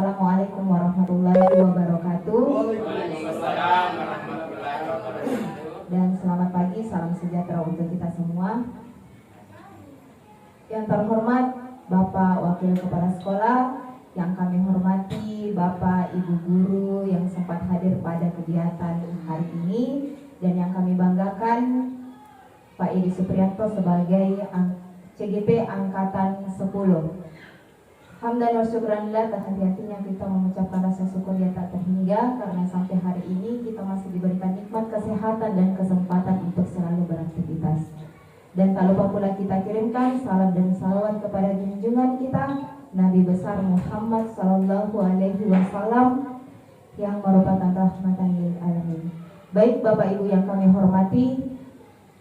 Assalamualaikum warahmatullahi wabarakatuh. Waalaikumsalam warahmatullahi wabarakatuh. Dan selamat pagi, salam sejahtera untuk kita semua. Yang terhormat Bapak Wakil Kepala Sekolah, yang kami hormati Bapak Ibu Guru yang sempat hadir pada kegiatan hari ini, dan yang kami banggakan Pak Edi Suprianto sebagai CGP Angkatan 10. Hamdan wa syukranillah, tak hati-hatinya kita mengucapkan rasa syukur yang tak terhingga karena sampai hari ini kita masih diberikan nikmat kesehatan dan kesempatan untuk selalu beraktivitas. Dan tak lupa pula kita kirimkan salam dan salawat kepada junjungan kita Nabi besar Muhammad sallallahu alaihi wasallam yang merupakan rahmatan lil alamin. Baik Bapak Ibu yang kami hormati,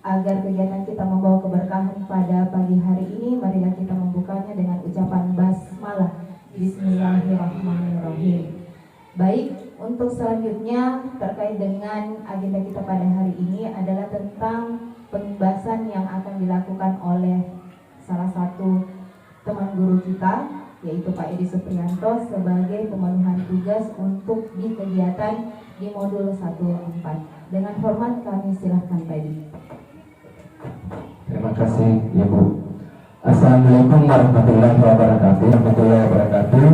agar kegiatan kita membawa keberkahan pada pagi hari ini, marilah kita membukanya dengan ucapan basmalah. Bismillahirrahmanirrahim. Baik, untuk selanjutnya terkait dengan agenda kita pada hari ini adalah tentang pembahasan yang akan dilakukan oleh salah satu teman guru kita, yaitu Pak Edi Suprianto sebagai pemenuhan tugas untuk di kegiatan di modul 1-4. Dengan hormat kami silahkan Pak Edi. Terima kasih Ibu. Assalamualaikum warahmatullahi wabarakatuh.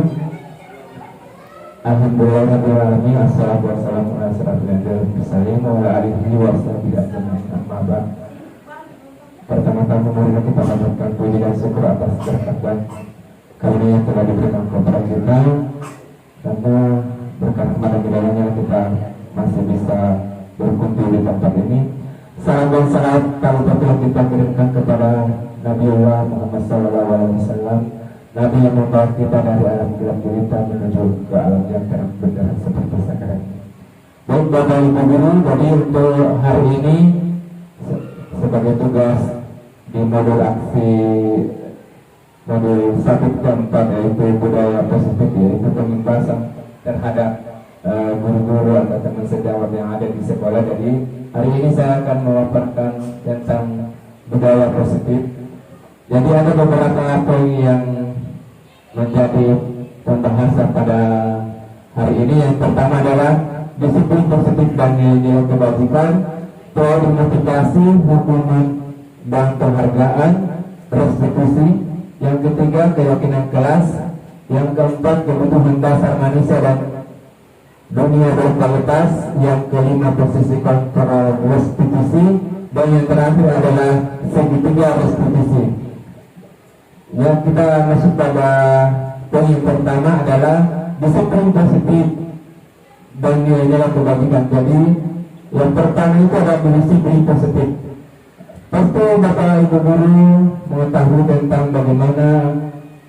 Alhamdulillah alamin. Assalatu wassalamu ala asyrafil anbiya'i wal mursalin wa ala alihi wa sahbihi ajmain. Amma ba'd. Pertama-tama mari kita panjatkan puji dan syukur atas berkat dan karunia yang telah diberikan kepada kita, karena berkat kepada hidayahnya kita masih bisa berkumpul di tempat ini. Salam dan salam kalau betul kita kirimkan kepada Nabiullah Muhammad SAW, Nabi yang membawa kita dari alam gelap gulita menuju ke alam yang terang benderang seperti sekarang. Baik Bapak Ibu Guru, jadi untuk hari ini sebagai tugas di modul aksi modul 1-4 yaitu budaya positif, yaitu pembahasan terhadap guru-guru atau teman sejawat yang ada di sekolah. Jadi hari ini saya akan memaparkan tentang budaya positif. Jadi ada beberapa poin yang menjadi pembahasan pada hari ini. Yang pertama adalah disiplin positif dan nilai kebajikan, motivasi, hukuman dan penghargaan, restitusi. Yang ketiga keyakinan kelas. Yang keempat kebutuhan dasar manusia dan dunia berkualitas. Yang kelima posisi kontrol restitusi, dan yang terakhir adalah segitiga restitusi. Yang kita masuk pada poin yang pertama adalah disiplin positif dan nilai-nilai kebajikan. Jadi yang pertama itu adalah disiplin positif. Pasti Bapak Ibu Guru mengetahui tentang bagaimana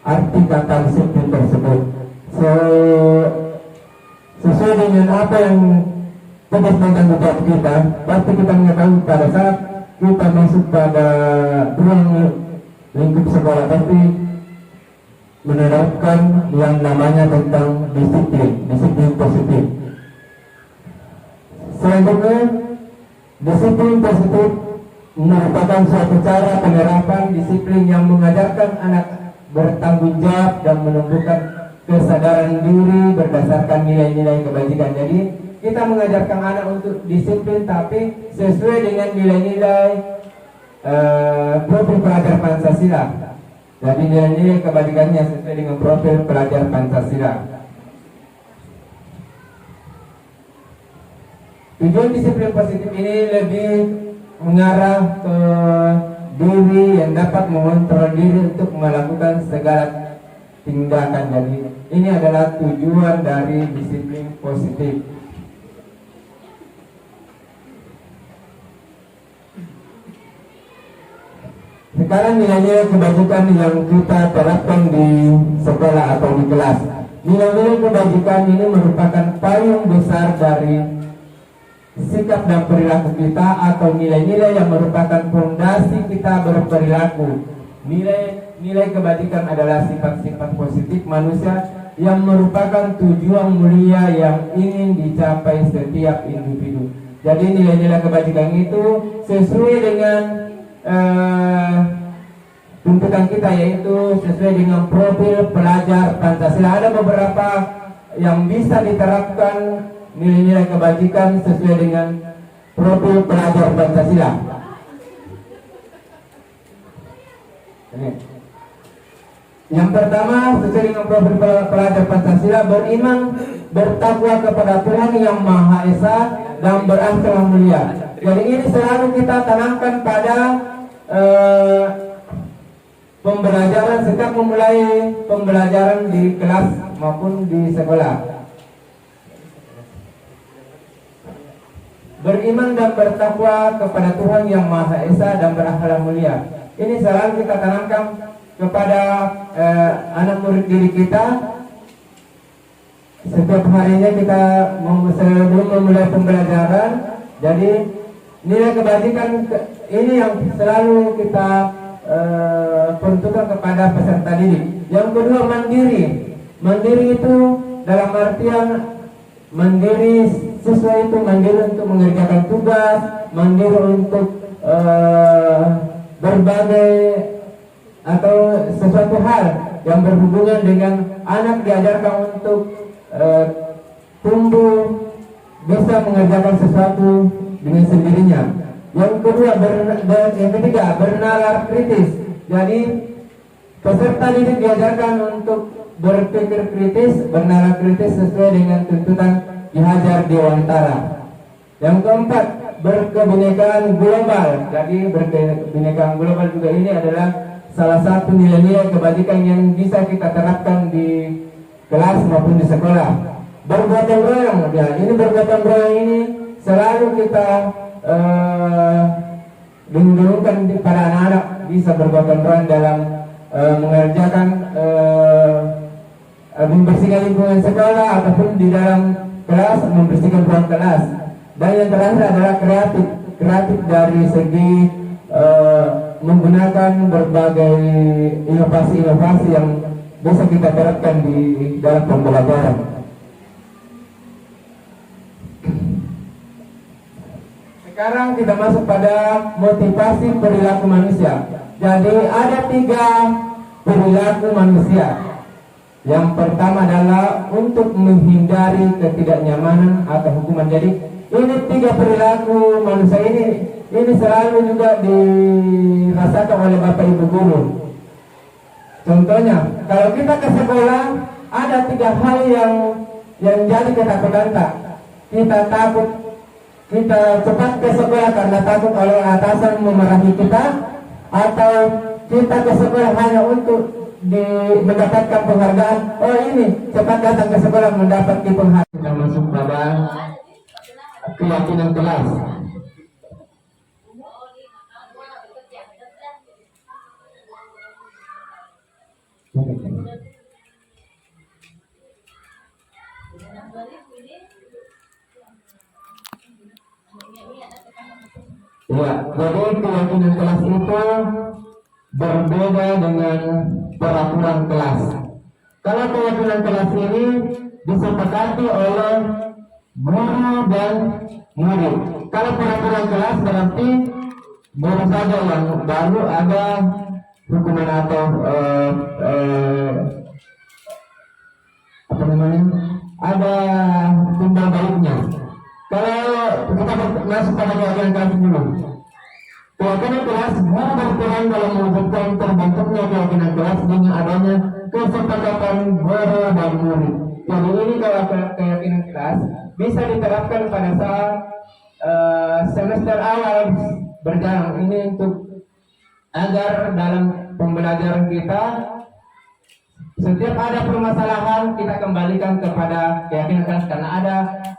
arti kata disiplin tersebut. Sesuai dengan apa yang tugas dan tanggung jawab kita, pasti kita mengetahui pada saat kita masuk pada ruang lingkup sekolah, pasti menerapkan yang namanya tentang disiplin positif. Selanjutnya, disiplin positif merupakan suatu cara penerapan disiplin yang mengajarkan anak bertanggung jawab dan menumbuhkan kesadaran diri berdasarkan nilai-nilai kebajikan. Jadi kita mengajarkan anak untuk disiplin tapi sesuai dengan nilai-nilai profil pelajar Pancasila. Jadi nilai-nilai kebajikannya sesuai dengan profil pelajar Pancasila. Tujuan disiplin positif ini lebih mengarah ke diri yang dapat mengontrol diri untuk melakukan segala tindakan. Jadi ini adalah tujuan dari disiplin positif. Sekarang nilai-nilai kebajikan yang kita terapkan di sekolah atau di kelas. Nilai-nilai kebajikan ini merupakan payung besar dari sikap dan perilaku kita, atau nilai-nilai yang merupakan fondasi kita berperilaku. Nilai kebajikan adalah sifat-sifat positif manusia yang merupakan tujuan mulia yang ingin dicapai setiap individu. Jadi nilai-nilai kebajikan itu sesuai dengan tuntutan kita, yaitu sesuai dengan profil pelajar Pancasila. Ada beberapa yang bisa diterapkan nilai-nilai kebajikan sesuai dengan profil pelajar Pancasila. Ini. Yang pertama, sesuai dengan profil pelajar Pancasila, beriman, bertakwa kepada Tuhan yang Maha Esa dan berakhlak mulia. Jadi ini selalu kita tanamkan pada pembelajaran sejak memulai pembelajaran di kelas maupun di sekolah. Beriman dan bertakwa kepada Tuhan yang Maha Esa dan berakhlak mulia. Ini selalu kita tanamkan kepada anak murid diri kita. Setiap harinya kita sebelum memulai pembelajaran. Jadi nilai kebajikan ini yang selalu kita peruntukkan kepada peserta didik. Yang kedua, mandiri. Mandiri itu dalam artian mandiri sesuai itu mandiri untuk mengerjakan tugas, mandiri untuk berbagai atau sesuatu hal yang berhubungan dengan anak diajarkan untuk tumbuh bisa mengerjakan sesuatu dengan sendirinya. Yang kedua, yang ketiga, bernalar kritis. Jadi peserta didik diajarkan untuk berpikir kritis, bernalar kritis sesuai dengan tuntutan Ki Hajar Dewantara. Yang keempat, berkebinekaan global. Jadi berkebinekaan global juga ini adalah salah satu nilai-nilai kebajikan yang bisa kita terapkan di kelas maupun di sekolah. Bergotong royong, ya, ini bergotong royong ini selalu kita didahulukan pada anak-anak bisa bergotong royong dalam mengerjakan membersihkan lingkungan sekolah ataupun di dalam kelas membersihkan ruang kelas. Dan yang terakhir adalah kreatif dari segi menggunakan berbagai inovasi-inovasi yang bisa kita terapkan di dalam pembelajaran. Sekarang kita masuk pada motivasi perilaku manusia. Jadi ada 3 perilaku manusia. Yang pertama adalah untuk menghindari ketidaknyamanan atau hukuman. Jadi ini 3 perilaku manusia ini selalu juga dirasakan oleh Bapak Ibu guru. Contohnya, kalau kita ke sekolah ada 3 hal yang jadi ketakutan tak. Kita takut, kita cepat ke sekolah karena takut oleh atasan memarahi kita, atau kita ke sekolah hanya untuk mendapatkan penghargaan. Oh ini cepat datang ke sekolah mendapat penghargaan. Kita masuk pada keyakinan kelas. Ya, jadi keyakinan kelas itu berbeda dengan peraturan kelas. Kalau keyakinan kelas ini disepakati oleh guru dan murid. Kalau peraturan kelas berarti baru saja yang baru ada hukuman atau ada timbal baliknya. Kalau kita masuk pada keyakinan kelas dulu, keyakinan kelas guru berperan dalam mewujudkan terbentuknya keyakinan kelas dengan adanya kesepakatan guru dan murid. Jadi ini kalau keyakinan kelas bisa diterapkan pada saat semester awal berjalan ini untuk agar dalam pembelajaran kita setiap ada permasalahan kita kembalikan kepada keyakinan kelas karena ada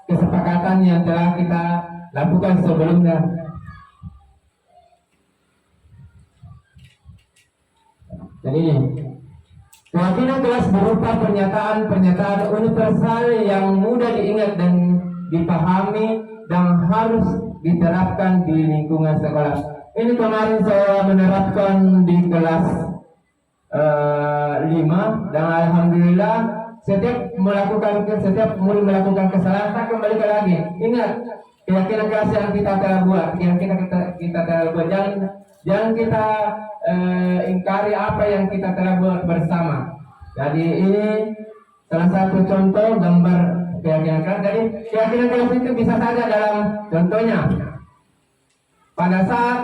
kesepakatan yang telah kita lakukan sebelumnya. Jadi ini keyakinan kelas berupa pernyataan universal yang mudah diingat dan dipahami dan harus diterapkan di lingkungan sekolah. Ini kemarin saya menerapkan di kelas 5 dan alhamdulillah setiap murid melakukan kesalahan saya kembalikan lagi. Ingat keyakinan kelas yang kita telah buat, yang kita telah buat. Jangan kita ingkari apa yang kita telah buat bersama. Jadi ini salah satu contoh gambar keyakinan kelas. Jadi keyakinan kelas itu bisa saja dalam contohnya pada saat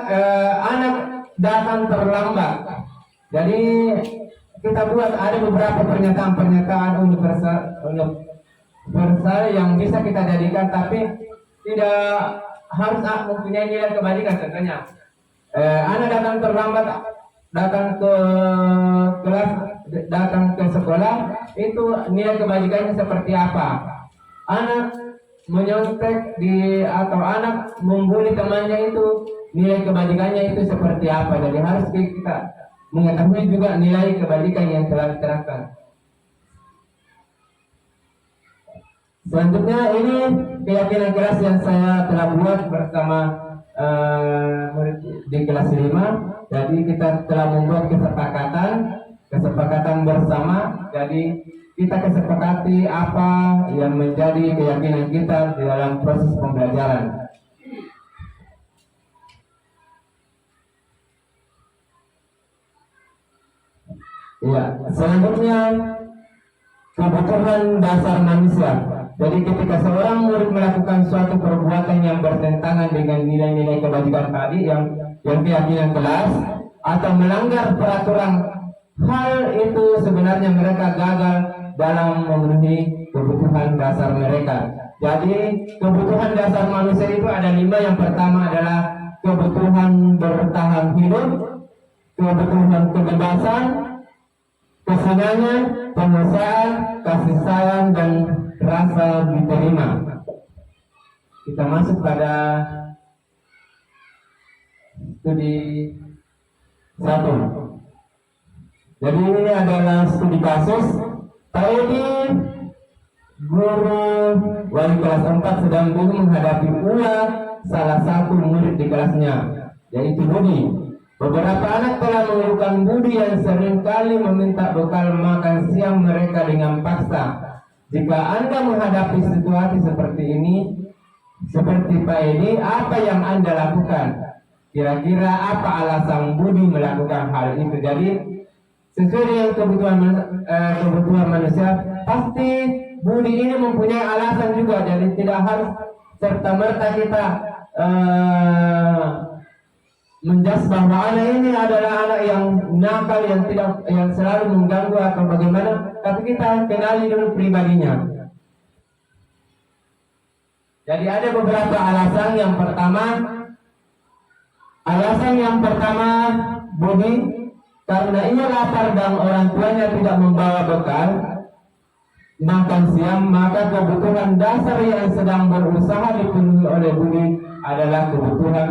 anak datang terlambat. Jadi kita buat ada beberapa pernyataan universal yang bisa kita jadikan, tapi tidak harus mempunyai nilai kebajikan. Contohnya anak datang terlambat, datang ke kelas, datang ke sekolah, itu nilai kebajikannya seperti apa? Anak menyontek atau anak membuli temannya, itu nilai kebajikannya itu seperti apa? Jadi harus kita mengetahui juga nilai kebajikan yang telah diterapkan. Selanjutnya ini keyakinan kelas yang saya telah buat bersama murid di kelas 5. Jadi kita telah membuat kesepakatan bersama. Jadi kita kesepakati apa yang menjadi keyakinan kita di dalam proses pembelajaran. Ya, selanjutnya kebutuhan dasar manusia. Jadi ketika seorang murid melakukan suatu perbuatan yang bertentangan dengan nilai-nilai kebajikan tadi, yang keyakinan kelas, atau melanggar peraturan, hal itu sebenarnya mereka gagal dalam memenuhi kebutuhan dasar mereka. Jadi kebutuhan dasar manusia itu ada 5. Yang pertama adalah kebutuhan bertahan hidup, kebutuhan kebebasan, kesenangan, penguasaan, kasih sayang, dan rasa diterima. Kita masuk pada studi 1. Jadi ini adalah studi kasus. Pak Edi, guru wali kelas 4, sedang bingung menghadapi pula salah satu murid di kelasnya, yaitu Budi. Beberapa anak telah mengeluhkan Budi yang seringkali meminta bekal makan siang mereka dengan paksa. Jika Anda menghadapi situasi seperti ini, seperti Pak Edi, apa yang Anda lakukan? Kira-kira apa alasan Budi melakukan hal itu? Jadi sesuai dengan kebutuhan manusia, pasti Budi ini mempunyai alasan juga. Jadi tidak harus serta-merta kita menjas bahwa anak ini adalah anak yang nakal, yang selalu mengganggu atau bagaimana, tapi kita kenali dulu pribadinya. Jadi ada beberapa alasan. Alasan yang pertama, Budi karena ia lapar dan orang tuanya tidak membawa bekal makan siang, maka kebutuhan dasar yang sedang berusaha dipenuhi oleh Budi adalah kebutuhan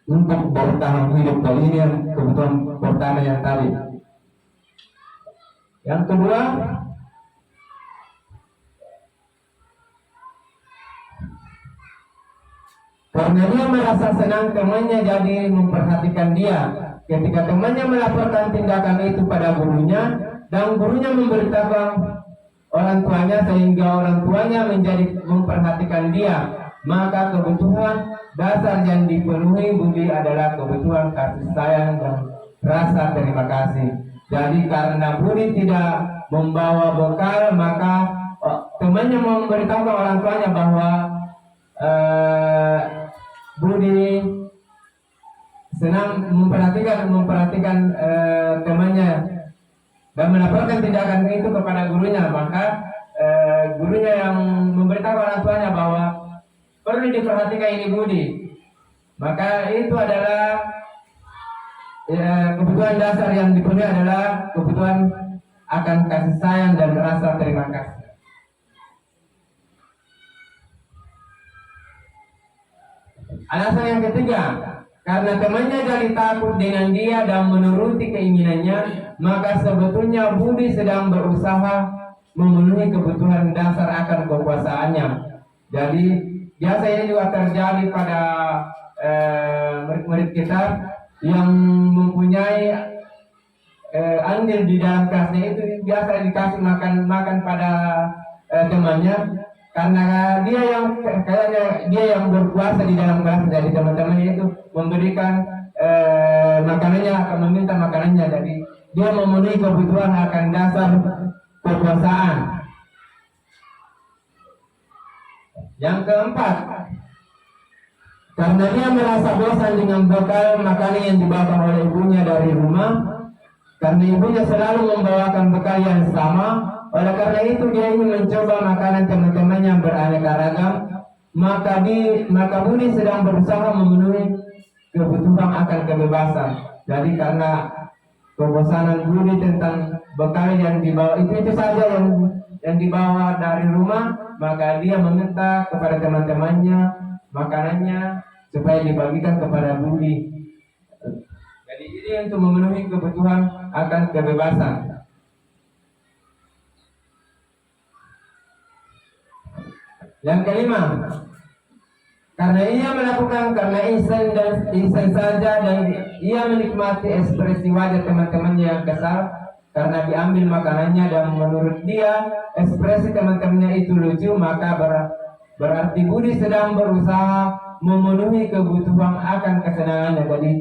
untuk bertahan hidup. Kali ini yang kebutuhan pertama yang tadi. Yang kedua, karena dia merasa senang temannya jadi memperhatikan dia. Ketika temannya melaporkan tindakan itu pada gurunya dan gurunya memberitakan orang tuanya, sehingga orang tuanya menjadi memperhatikan dia, maka kebutuhan dasar yang dipenuhi Budi adalah kebutuhan kasih sayang dan rasa terima kasih. Jadi karena Budi tidak membawa bekal, maka temannya memberitahu orang tuanya bahwa Budi senang memperhatikan temannya dan melaporkan tindakan itu kepada gurunya. Maka gurunya yang memberitahu orang tuanya bahwa perlu diperhatikan ini Budi. Maka itu adalah kebutuhan dasar yang dipenuhi adalah kebutuhan akan kasih sayang dan rasa terima kasih. Alasan yang ketiga, karena temannya jadi takut dengan dia dan menuruti keinginannya, maka sebetulnya Budi sedang berusaha memenuhi kebutuhan dasar akan kekuasaannya. Jadi biasanya juga terjadi pada murid-murid kita yang mempunyai andil di dalam kelasnya, itu biasa dikasih makan pada temannya, karena dia yang berkuasa di dalam kelas. Jadi teman-temannya itu memberikan makanannya, akan meminta makanannya. Jadi dia memenuhi kebutuhan akan dasar kekuasaan. Yang keempat, karena dia merasa bosan dengan bekal makanan yang dibawa oleh ibunya dari rumah, karena ibunya selalu membawakan bekal yang sama, oleh karena itu dia ingin mencoba makanan teman-temannya yang beraneka ragam, maka Budi sedang berusaha memenuhi kebutuhan akan kebebasan. Jadi karena kebosanan Budi tentang bekal yang dibawa itu saja yang dibawa dari rumah, maka dia meminta kepada teman-temannya makanannya supaya dibagikan kepada Budi. Jadi ini untuk memenuhi kebutuhan akan kebebasan. Yang kelima, karena ia melakukan karena insan saja dan ia menikmati ekspresi wajah teman-temannya yang kesal karena diambil makanannya dan menurut dia ekspresi teman-temannya itu lucu, maka berarti Budi sedang berusaha memenuhi kebutuhan akan kesenangannya. Jadi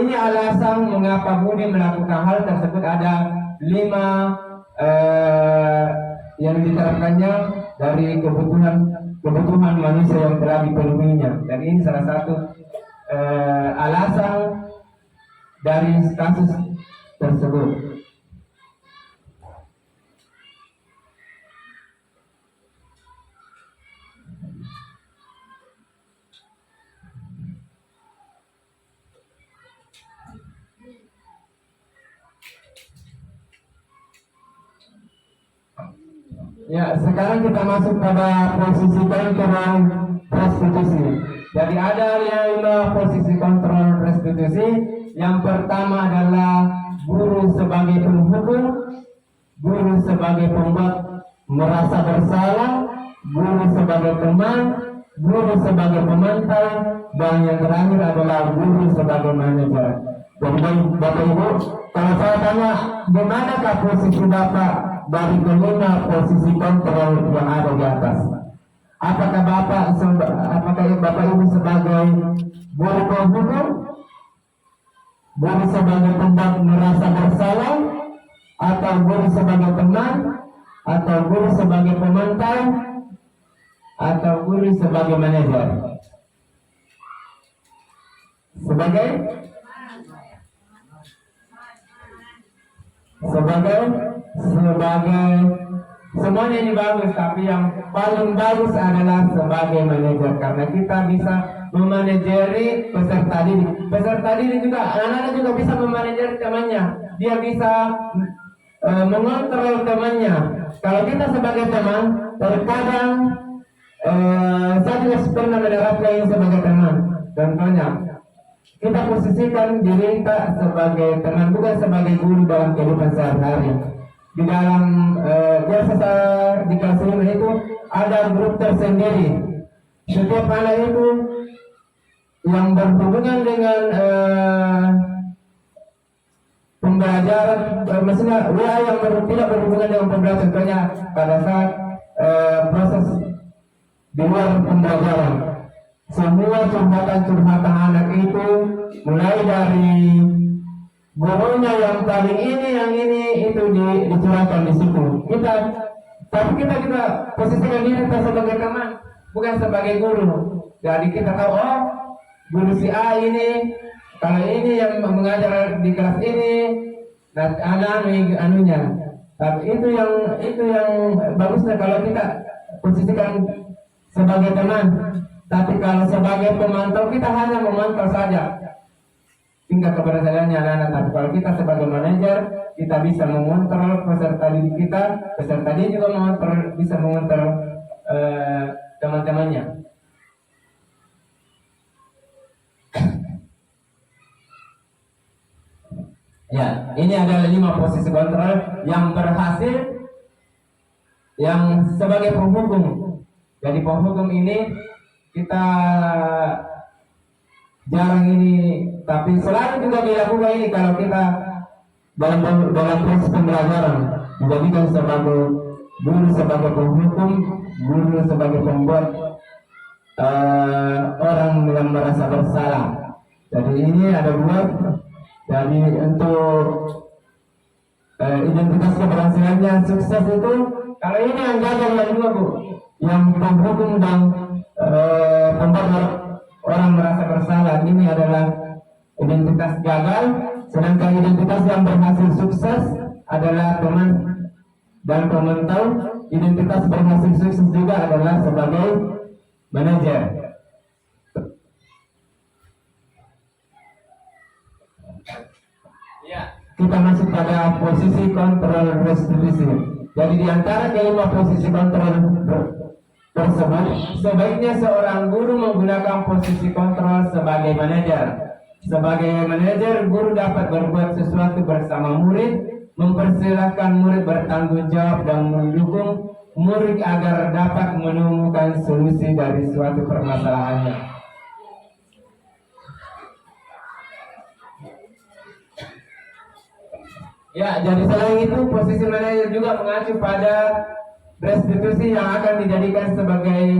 ini alasan mengapa Budi melakukan hal tersebut. Ada 5 yang diterapkannya dari kebutuhan manusia yang telah dipenuhinya. Dan ini salah satu alasan dari kasus tersebut. Ya, sekarang kita masuk pada posisi kontrol restitusi. Jadi ada 5 posisi kontrol restitusi. Yang pertama adalah guru sebagai penghukum, guru sebagai pembuat merasa bersalah, guru sebagai teman, guru sebagai pemantau, dan yang terakhir adalah guru sebagai manajer. Jadi Bapak Ibu, kalau saya tanya, di manakah posisi Bapak dari kelima posisi kontrol yang ada di atas? Apakah Bapak Ibu sebagai guru penghukum, guru sebagai tempat merasa bersalah, atau guru sebagai teman, atau guru sebagai pemantau, atau guru sebagai manajer? Sebagai semuanya ini bagus, tapi yang paling bagus adalah sebagai manajer, karena kita bisa memanajeri peserta didik. Peserta didik juga, anak-anak juga bisa memanajeri temannya. Dia bisa mengontrol temannya. Kalau kita sebagai teman, terkadang saya juga pernah menerapkan ini sebagai teman. Contohnya, kita posisikan diri kita sebagai teman, bukan sebagai guru dalam kehidupan sehari-hari. Di dalam biasa di kelas 5 itu ada grup tersendiri. Setiap anak itu yang berhubungan dengan pembelajaran, maksudnya yang tidak berhubungan dengan pembelajaran, contohnya pada saat proses di luar pembelajaran. Semua curhatan anak itu mulai dari gurunya yang paling ini, yang ini itu dicurahkan di situ. Tapi kita posisikan diri kita sebagai teman, bukan sebagai guru. Jadi kita tahu, oh guru si A ini, kalau ini yang mengajar di kelas ini, dan anunya. Tapi itu yang bagusnya kalau kita posisikan sebagai teman. Tapi kalau sebagai pemantau, kita hanya memantau saja tingkat keberhasilannya anak-anak. Tapi kalau kita sebagai manajer, kita bisa mengontrol peserta didik kita, peserta dia juga bisa mengontrol teman-temannya. Ya, ini adalah 5 posisi kontrol yang berhasil, yang sebagai penghukum. Jadi penghukum ini kita jarang ini, tapi selalu juga dilakukan ini kalau kita dalam proses pembelajaran, dijadikan sebagai guru sebagai penghukum, guru sebagai pembuat orang yang merasa bersalah. Jadi ini ada 2. Jadi untuk identitas keberhasilannya sukses itu, kalau ini yang gagal yang dua Bu, yang penghukum dan membuat orang merasa bersalah, ini adalah identitas gagal. Sedangkan identitas yang berhasil sukses adalah teman dan pemantau. Identitas berhasil sukses juga adalah sebagai manajer. Kita masuk pada posisi kontrol restitusi. Jadi di antara kelima posisi kontrol tersebut, sebaiknya seorang guru menggunakan posisi kontrol sebagai manajer. Sebagai manajer, guru dapat berbuat sesuatu bersama murid, mempersilahkan murid bertanggung jawab dan mendukung murid agar dapat menemukan solusi dari suatu permasalahannya. Ya, jadi selain itu posisi manajer juga mengacu pada restitusi yang akan dijadikan sebagai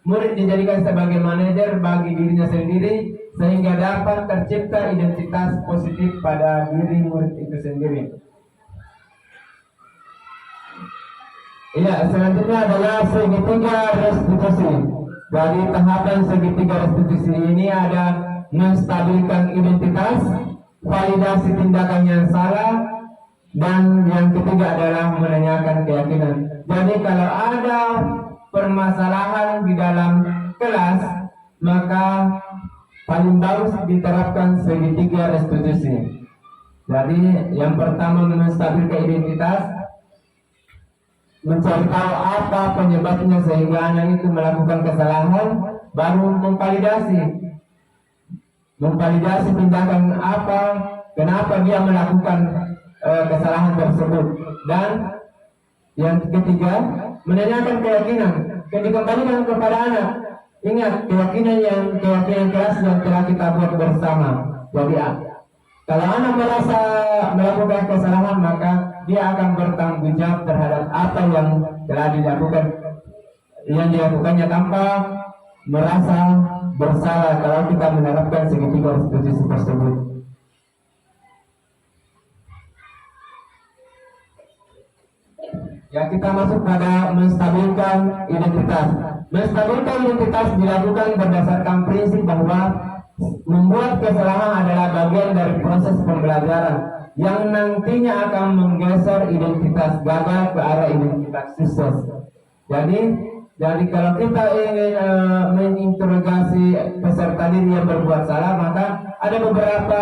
murid, dijadikan sebagai manajer bagi dirinya sendiri, sehingga dapat tercipta identitas positif pada diri murid itu sendiri. Ya, selanjutnya adalah segitiga restitusi. Dari tahapan segitiga restitusi ini ada menstabilkan identitas, validasi tindakan yang salah, dan yang ketiga adalah menanyakan keyakinan. Jadi kalau ada permasalahan di dalam kelas, maka paling bagus diterapkan segitiga restitusi. Jadi yang pertama menstabilkan identitas, mencari tahu apa penyebabnya sehingga anak itu melakukan kesalahan, baru memvalidasi tindakan apa, kenapa dia melakukan kesalahan tersebut. Dan yang ketiga, menanyakan keyakinan, dikembalikan kepada anak. Ingat, keyakinan keras yang telah kita buat bersama. Jadi kalau anak merasa melakukan kesalahan, maka dia akan bertanggung jawab terhadap apa yang telah dilakukannya tanpa merasa bersalah kalau kita menerapkan segitiga restitusi tersebut. Ya, kita masuk pada menstabilkan identitas. Menstabilkan identitas dilakukan berdasarkan prinsip bahwa membuat kesalahan adalah bagian dari proses pembelajaran yang nantinya akan menggeser identitas gagal ke arah identitas sukses. Jadi kalau kita ingin menginterogasi peserta didik yang berbuat salah, maka ada beberapa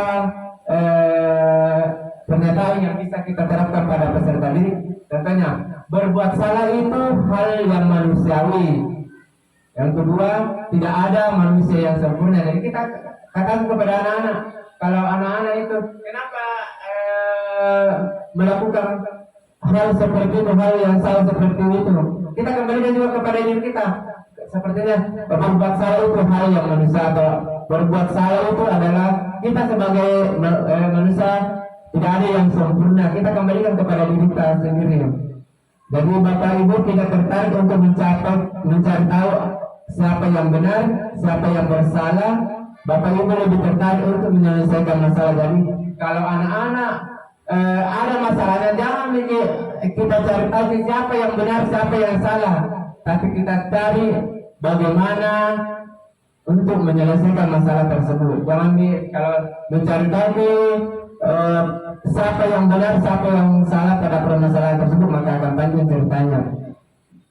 pernyataan yang bisa kita terapkan pada peserta didik. Contohnya, berbuat salah itu hal yang manusiawi. Yang kedua, tidak ada manusia yang sempurna. Jadi kita katakan kepada anak-anak, kalau anak-anak itu kenapa melakukan hal seperti itu, hal yang salah seperti itu, kita kembalikan juga kepada diri kita. Sepertinya berbuat salah itu hal yang manusia, atau berbuat salah itu adalah kita sebagai manusia, tidak ada yang sempurna. Kita kembalikan kepada diri kita sendiri. Jadi Bapak Ibu tidak tertarik untuk mencari tahu siapa yang benar, siapa yang bersalah. Bapak Ibu lebih tertarik untuk menyelesaikan masalah. Jadi kalau anak-anak ada masalahnya, jangan kita cari tahu siapa yang benar, siapa yang salah, tapi kita cari bagaimana untuk menyelesaikan masalah tersebut. Jangan kalau mencari tahu siapa yang benar, siapa yang salah pada permasalahan tersebut, maka akan panjang ceritanya.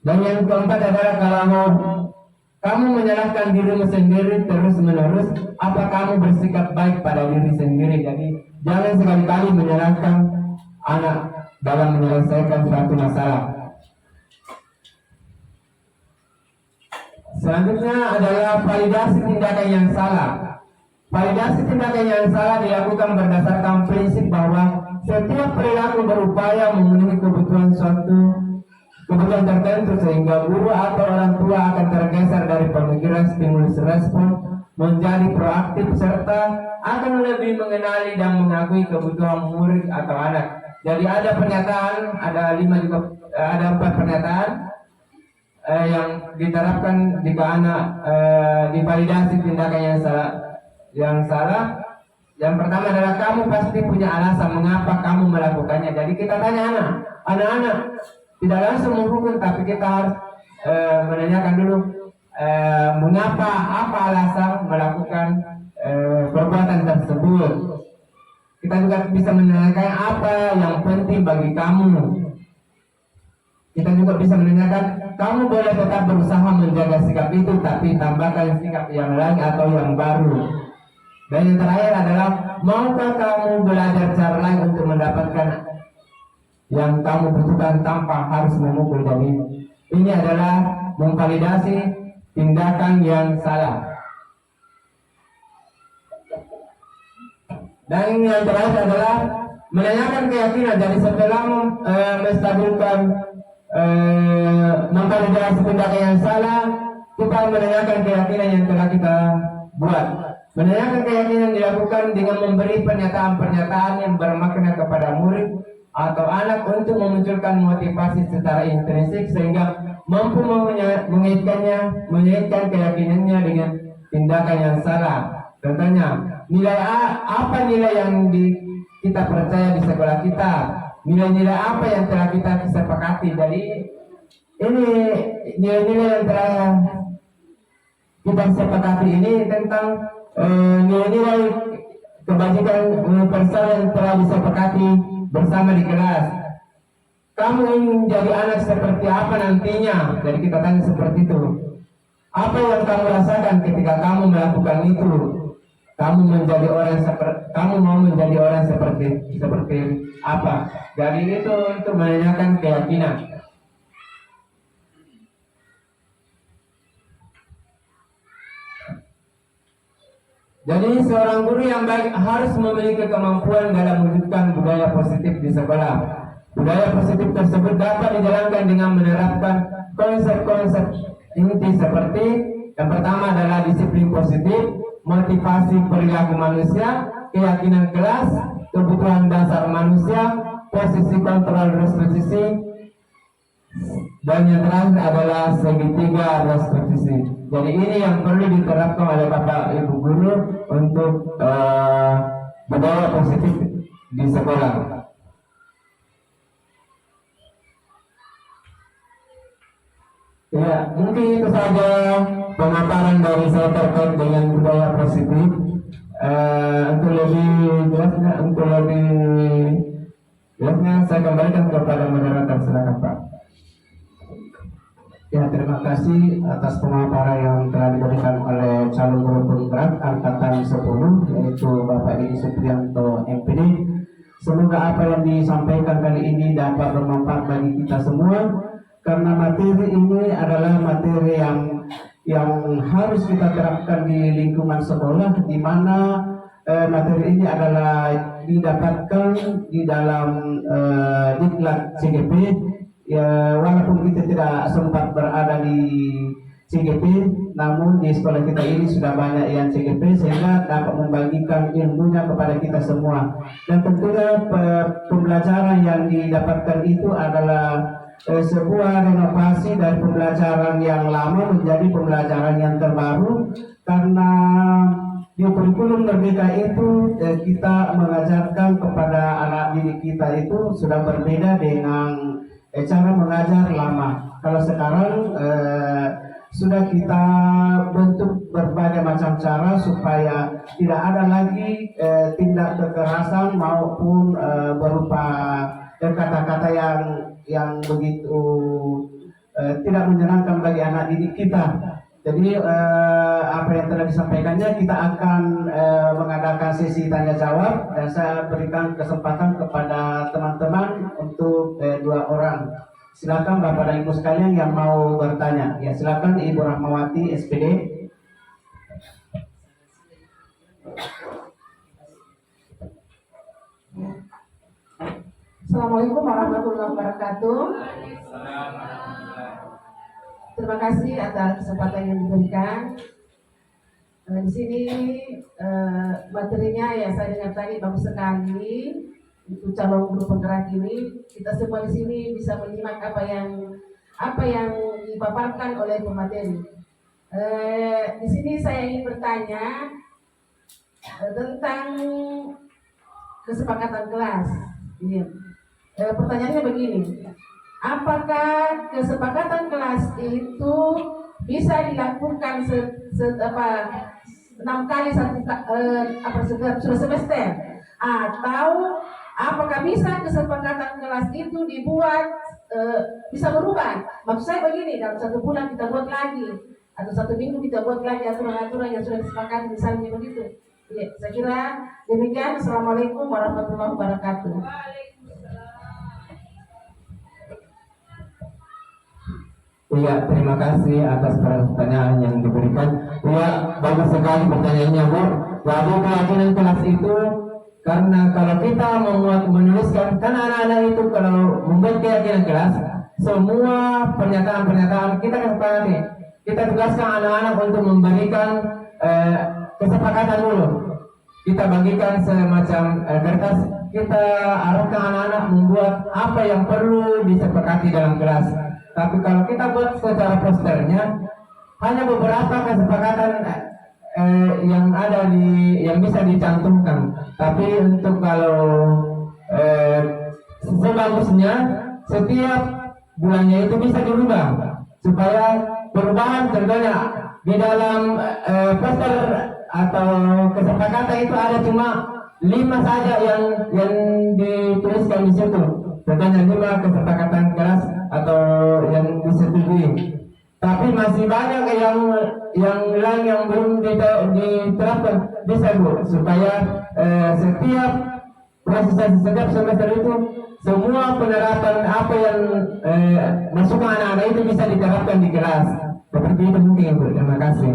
Dan yang keempat adalah kalau kamu menyalahkan dirimu sendiri terus menerus, apa kamu bersikap baik pada diri sendiri? Jadi jangan sekali-kali menyalahkan anak dalam menyelesaikan suatu masalah. Selanjutnya adalah validasi tindakan yang salah. Validasi tindakan yang salah dilakukan berdasarkan prinsip bahwa setiap perilaku berupaya memenuhi kebutuhan tertentu, sehingga guru atau orang tua akan tergeser dari pemikiran stimulus respon menjadi proaktif serta akan lebih mengenali dan mengakui kebutuhan murid atau anak. Jadi ada pernyataan, ada 4 pernyataan yang diterapkan jika anak divalidasi tindakan yang salah. Yang pertama adalah kamu pasti punya alasan mengapa kamu melakukannya. Jadi kita tanya anak-anak tidak langsung menghukum, tapi kita harus menanyakan dulu mengapa, apa alasan melakukan perbuatan tersebut. Kita juga bisa menanyakan apa yang penting bagi kamu. Kita juga bisa menanyakan, kamu boleh tetap berusaha menjaga sikap itu, tapi tambahkan sikap yang lain atau yang baru. Dan yang terakhir adalah, maukah kamu belajar cara lain untuk mendapatkan yang kamu butuhkan tanpa harus memukul. Jadi ini adalah memvalidasi tindakan yang salah. Dan yang terakhir adalah menanyakan keyakinan. Jadi setelah menstabilkan memvalidasi tindakan yang salah, kita menanyakan keyakinan yang telah kita buat. Menanyakan keyakinan dilakukan dengan memberi pernyataan-pernyataan yang bermakna kepada murid atau anak untuk memunculkan motivasi secara intrinsik sehingga mampu mengaitkan keyakinannya dengan tindakan yang salah. Contohnya, apa nilai yang kita percaya di sekolah kita, nilai-nilai apa yang telah kita sepakati. Jadi ini nilai-nilai yang telah kita sepakati ini tentang nilai-nilai kebajikan universal yang telah disepakati bersama di kelas. Kamu ingin menjadi anak seperti apa nantinya? Jadi kita tanya seperti itu. Apa yang kamu rasakan ketika kamu melakukan itu? Kamu mau menjadi orang seperti apa? Jadi itu untuk menanyakan keyakinan. Jadi seorang guru yang baik harus memiliki kemampuan dalam mewujudkan budaya positif di sekolah. Budaya positif tersebut dapat dijalankan dengan menerapkan konsep-konsep inti seperti yang pertama adalah disiplin positif, motivasi perilaku manusia, keyakinan kelas, kebutuhan dasar manusia, posisi kontrol restitusi, dan yang terakhir adalah segitiga restitusi. Jadi ini yang perlu diterapkan oleh Bapak Ibu guru untuk budaya positif di sekolah. Ya, mungkin itu saja pemaparan dari saya terkait dengan budaya positif. Untuk lebih jelasnya saya kembalikan kepada moderator. Silakan Pak. Ya, terima kasih atas pemaparan yang telah diberikan oleh calon guru penggerak angkatan 10, yaitu Bapak Didi Supriyanto MPD. Semoga apa yang disampaikan kali ini dapat bermanfaat bagi kita semua, karena materi ini adalah materi yang harus kita terapkan di lingkungan sekolah, di mana materi ini adalah didapatkan di dalam diklat CGP. Ya, walaupun kita tidak sempat berada di CGP, namun di sekolah kita ini sudah banyak yang CGP sehingga dapat membagikan ilmunya kepada kita semua. Dan tentunya pembelajaran yang didapatkan itu adalah sebuah renovasi dari pembelajaran yang lama menjadi pembelajaran yang terbaru, karena di kurikulum Merdeka itu kita mengajarkan kepada anak didik kita itu sudah berbeda dengan cara mengajar lama. Kalau sekarang sudah kita bentuk berbagai macam cara supaya tidak ada lagi tindak kekerasan maupun berupa kata-kata yang begitu tidak menyenangkan bagi anak didik kita. Jadi apa yang telah disampaikannya, kita akan mengadakan sesi tanya jawab, dan saya berikan kesempatan kepada teman-teman untuk 2 orang. Silakan Bapak dan Ibu sekalian yang mau bertanya. Ya, silakan Ibu Rahmawati SPD. Assalamualaikum warahmatullahi wabarakatuh. Terima kasih atas kesempatan yang diberikan. Di sini materinya ya saya dengar tadi bagus sekali. Untuk calon guru penggerak ini, kita semua di sini bisa menyimak apa yang dipaparkan oleh pemateri. Di sini saya ingin bertanya, tentang kesepakatan kelas. Iya. Pertanyaannya begini, apakah kesepakatan kelas itu bisa dilakukan 6 kali sudah semester, atau apakah bisa kesepakatan kelas itu dibuat bisa berubah? Maksud saya begini, dalam 1 bulan kita buat lagi, atau 1 minggu kita buat lagi aturan-aturan yang sudah disepakati, misalnya begitu. Ya, saya kira demikian. Assalamualaikum warahmatullahi wabarakatuh. Iya, terima kasih atas pertanyaan yang diberikan. Iya, bagus sekali pertanyaannya, Bu. Jadi keyakinan kelas itu, karena kalau kita menuliskan, kan anak-anak itu kalau membuat keyakinan kelas, semua pernyataan-pernyataan kita kesepakati. Kita tugaskan anak-anak untuk memberikan kesepakatan dulu. Kita bagikan semacam kertas, kita arahkan anak-anak membuat apa yang perlu disepakati dalam kelas. Tapi kalau kita buat secara posternya, hanya beberapa kesepakatan yang ada yang bisa dicantumkan. Tapi untuk kalau sebagusnya setiap bulannya itu bisa dirubah supaya perubahan tentunya di dalam poster atau kesepakatan itu ada cuma 5 saja yang dituliskan di situ. Tentunya 5 kesepakatan kelas atau yang disetujui. Tapi masih banyak yang lain yang belum diterapkan. Bisa, Bu, supaya setiap semester itu semua penerapan apa yang masuk anak-anak itu bisa diterapkan di kelas. Seperti itu mungkin, Bu. Terima kasih.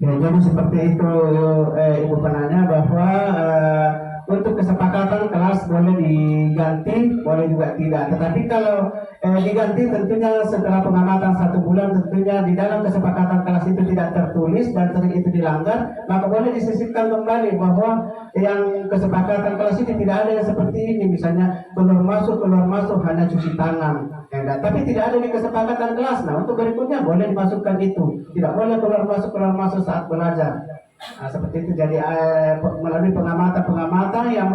Ya, jadi seperti itu Ibu penanya, bahwa untuk kesepakatan kelas boleh diganti, boleh juga tidak. Tetapi kalau diganti tentunya setelah pengamatan 1 bulan, tentunya di dalam kesepakatan kelas itu tidak tertulis dan sering itu dilanggar, maka boleh disisipkan kembali bahwa yang kesepakatan kelas ini tidak ada yang seperti ini, misalnya keluar masuk hanya cuci tangan. Tapi tidak ada di kesepakatan kelas. Nah, untuk berikutnya boleh dimasukkan itu. Tidak boleh keluar masuk saat belajar. Nah, seperti itu. Jadi melalui pengamatan yang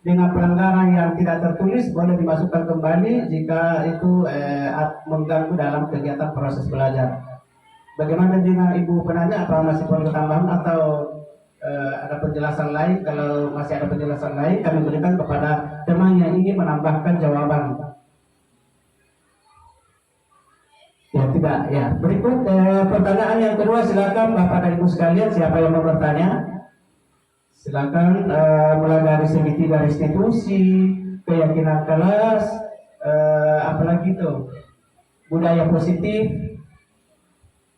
dengan pelanggaran yang tidak tertulis boleh dimasukkan kembali jika itu mengganggu dalam kegiatan proses belajar. Bagaimana dengan Ibu penanya? Apa masih perlu tambahan atau ada penjelasan lain? Kalau masih ada penjelasan lain, kami berikan kepada teman yang ingin menambahkan jawaban. Ya, tidak. Ya, berikut pertanyaan yang kedua, silakan Bapak dan Ibu sekalian, siapa yang mau bertanya? Silakan, mulai dari segi 3 restitusi, keyakinan kelas, apalagi itu budaya positif.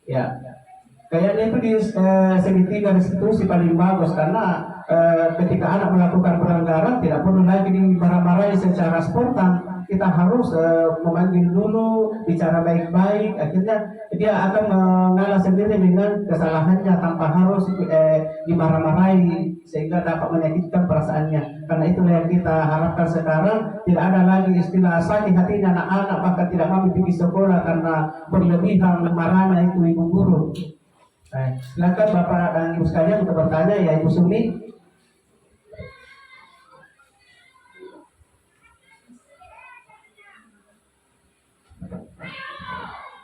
Ya, kayaknya itu di segi 3 restitusi paling bagus, karena ketika anak melakukan pelanggaran tidak perlu lagi dimarah-marahi secara spontan. Kita harus memanggil dulu, bicara baik-baik, akhirnya dia akan mengalah sendiri dengan kesalahannya tanpa harus dimarah-marahi sehingga dapat menyakitkan perasaannya. Karena itulah yang kita harapkan sekarang, tidak ada lagi istilah sakit hatinya anak-anak, bahkan tidak mau pergi sekolah karena berlebihan marahnya itu ibu guru. Baik, silakan Bapak dan Ibu sekalian untuk bertanya. Ya, Ibu Sumi.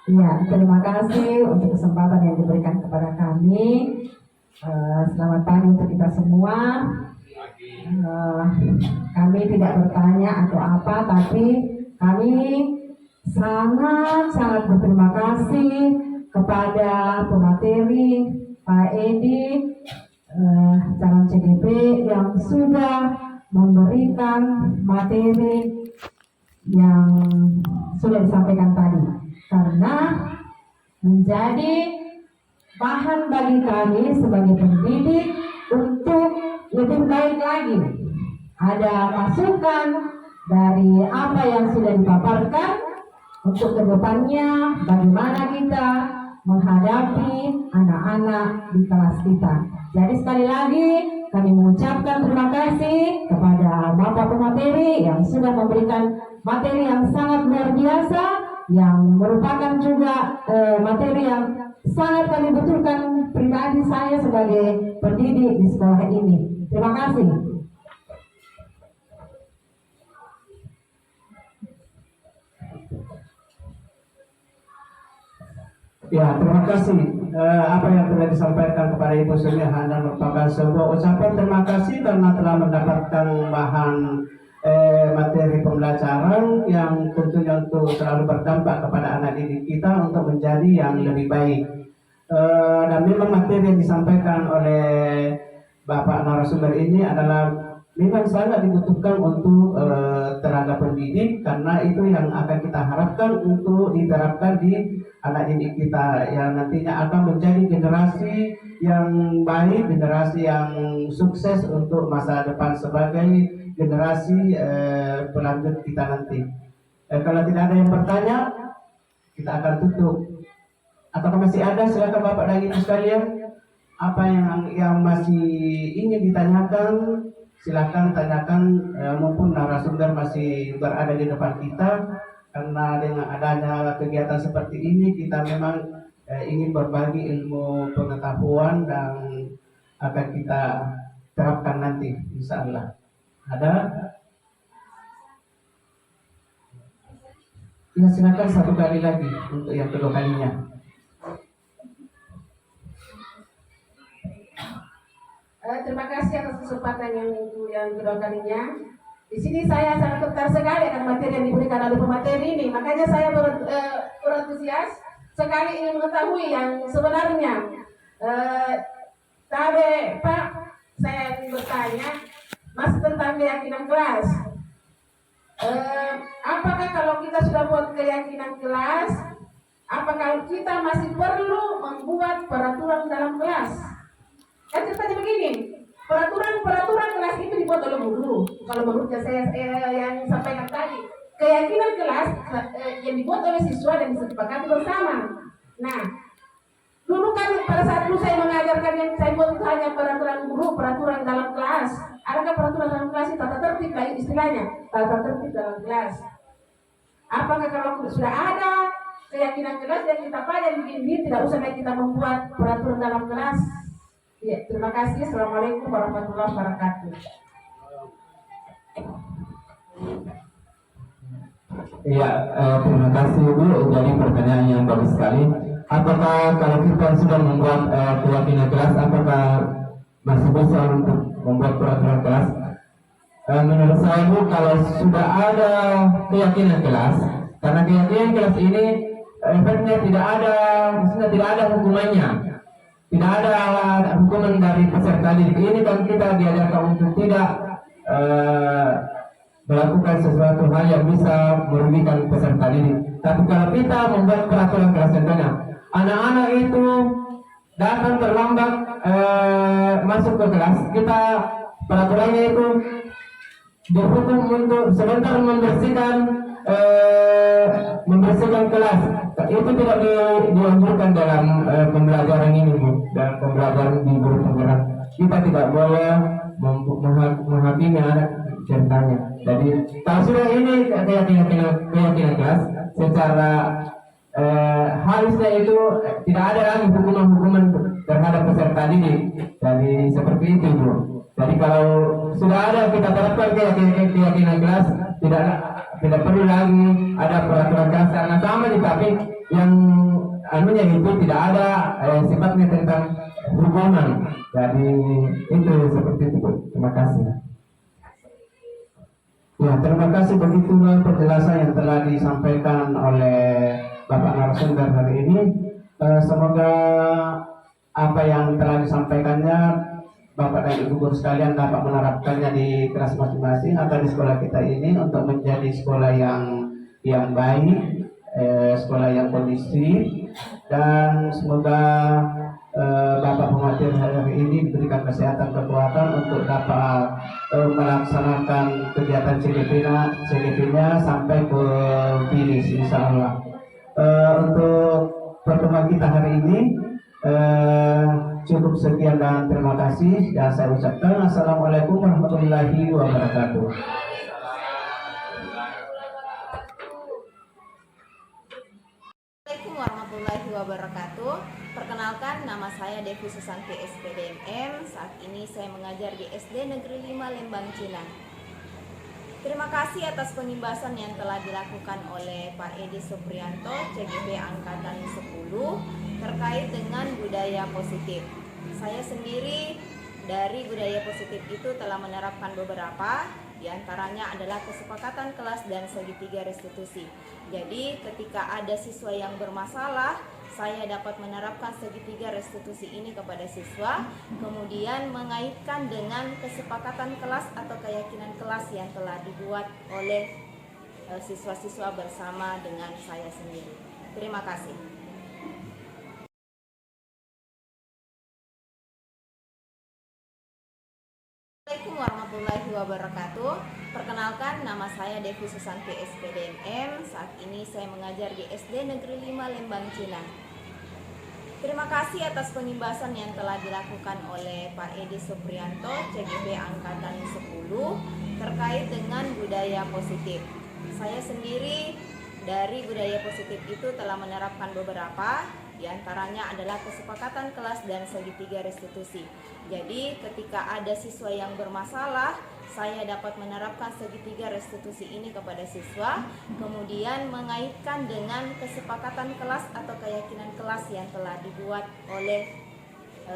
Ya, terima kasih untuk kesempatan yang diberikan kepada kami. Selamat pagi untuk kita semua. Kami tidak bertanya atau apa, tapi kami sangat berterima kasih kepada pemateri Pak Edi, calon CDP yang sudah memberikan materi yang sudah disampaikan tadi. Karena menjadi bahan bagi kami sebagai pendidik untuk lebih baik lagi. Ada masukan dari apa yang sudah dipaparkan untuk kedepannya, bagaimana kita menghadapi anak-anak di kelas kita. Jadi sekali lagi kami mengucapkan terima kasih kepada Bapak pemateri yang sudah memberikan materi yang sangat luar biasa, yang merupakan juga materi yang sangat kami butuhkan pribadi saya sebagai pendidik di sekolah ini. Terima kasih. Ya, terima kasih. Apa yang telah disampaikan kepada Ibu Sumi hanya merupakan sebuah ucapan terima kasih karena telah mendapatkan bahan materi pembelajaran yang tentunya untuk selalu berdampak kepada anak didik kita untuk menjadi yang lebih baik. Dan memang materi yang disampaikan oleh Bapak narasumber ini adalah memang sangat dibutuhkan untuk tenaga pendidik, karena itu yang akan kita harapkan untuk diterapkan di anak didik kita yang nantinya akan menjadi generasi yang baik, generasi yang sukses untuk masa depan sebagai generasi pelanjut kita nanti. Kalau tidak ada yang bertanya, kita akan tutup. Apakah masih ada? Silakan Bapak dan Ibu sekalian. Apa yang masih ingin ditanyakan, silakan tanyakan, maupun narasumber masih berada di depan kita. Karena dengan adanya kegiatan seperti ini, kita memang ingin berbagi ilmu pengetahuan dan akan kita terapkan nanti, insya Allah. Ada? Ya, silakan satu kali lagi untuk yang kedua kalinya. Terima kasih atas kesempatan yang kedua kalinya. Di sini saya sangat tertarik sekali akan materi yang diberikan oleh pemateri ini. Makanya saya berantusias sekali ingin mengetahui yang sebenarnya. Pak, saya ingin bertanya masih tentang keyakinan kelas. Apakah kalau kita sudah buat keyakinan kelas, apakah kita masih perlu membuat peraturan dalam kelas? Kan ceritanya begini, peraturan kelas itu dibuat oleh guru. Kalau menurut saya yang sampaikan tadi, keyakinan kelas yang dibuat oleh siswa dan disepakati bersama. Nah, dulu kan pada saat dulu saya mengajarkan yang saya buat itu hanya peraturan guru, peraturan dalam kelas. Adakah peraturan dalam kelas itu tata tertib lah istilahnya, tata tertib dalam kelas? Apakah kalau sudah ada keyakinan kelas yang kita pelajari begini, tidak usah lagi kita membuat peraturan dalam kelas? Ya, terima kasih. Assalamualaikum warahmatullahi wabarakatuh. Iya, terima kasih Bu. Jadi pertanyaan yang bagus sekali. Apakah kalau kita sudah membuat keyakinan kelas, apakah masih bisa untuk membuat peraturan kelas? Menurut saya Bu, kalau sudah ada keyakinan kelas, karena keyakinan kelas ini efeknya maksudnya tidak ada hukumannya. Tidak ada hukuman dari peserta didik ini, kan kita diajarkan untuk tidak melakukan sesuatu hal yang bisa merugikan peserta didik. Tapi kalau kita membuat peraturan kelas, contohnya anak-anak itu datang terlambat masuk ke kelas, kita peraturannya itu dihukum untuk sebentar membersihkan kelas. Itu tidak dianjurkan dalam pembelajaran ini Bu, dalam pembelajaran di guru penggerak. Kita tidak boleh menghakimi anak ceritanya. Jadi kalau sudah ini keyakinan kelas, secara harusnya itu tidak ada lagi hukuman terhadap peserta didik. Jadi seperti itu Bu. Jadi kalau sudah ada kita terapkan keyakinan kelas, tidak perlu lagi ada peraturan kelas karena sama, tapi yang anunya itu tidak ada sifatnya tentang hukuman. Jadi itu seperti itu Bu. Terima kasih. Ya, terima kasih begitulah penjelasan yang telah disampaikan oleh Bapak narasumber hari ini. Semoga apa yang telah disampaikannya Bapak dan Ibu guru sekalian dapat menerapkannya di kelas masing-masing atau di sekolah kita ini untuk menjadi sekolah yang baik, sekolah yang kondusif, dan semoga Bapak pemateri hari ini diberikan kesehatan kekuatan untuk dapat melaksanakan kegiatan CGP-nya sampai ke finish, insya Allah. Untuk pertemuan kita hari ini cukup sekian dan terima kasih, dan saya ucapkan assalamualaikum warahmatullahi wabarakatuh. Assalamualaikum warahmatullahi warahmatullahi wabarakatuh. Perkenalkan, nama saya Devi Susanti SPDMM. Saat ini saya mengajar di SD Negeri 5 Lembang, Cina. Terima kasih atas pengimbasan yang telah dilakukan oleh Pak Edi Suprianto, CGB Angkatan 10, terkait dengan budaya positif. Saya sendiri dari budaya positif itu telah menerapkan beberapa, diantaranya adalah kesepakatan kelas dan segitiga restitusi. Jadi ketika ada siswa yang bermasalah, saya dapat menerapkan segitiga restitusi ini kepada siswa, kemudian mengaitkan dengan kesepakatan kelas atau keyakinan kelas yang telah dibuat oleh siswa-siswa bersama dengan saya sendiri. Terima kasih. Assalamualaikum warahmatullahi wabarakatuh. Perkenalkan, nama saya Devi Susanti SPDMM. Saat ini saya mengajar di SD Negeri 5 Lembang, Cina. Terima kasih atas pengimbasan yang telah dilakukan oleh Pak Edi Suprianto, CGB Angkatan 10, terkait dengan budaya positif. Saya sendiri dari budaya positif itu telah menerapkan beberapa, diantaranya adalah kesepakatan kelas dan segitiga restitusi. Jadi ketika ada siswa yang bermasalah, saya dapat menerapkan segitiga restitusi ini kepada siswa, kemudian mengaitkan dengan kesepakatan kelas atau keyakinan kelas yang telah dibuat oleh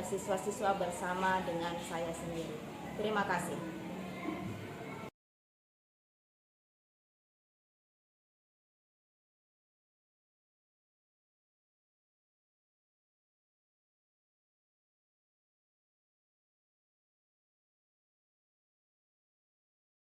siswa-siswa bersama dengan saya sendiri. Terima kasih.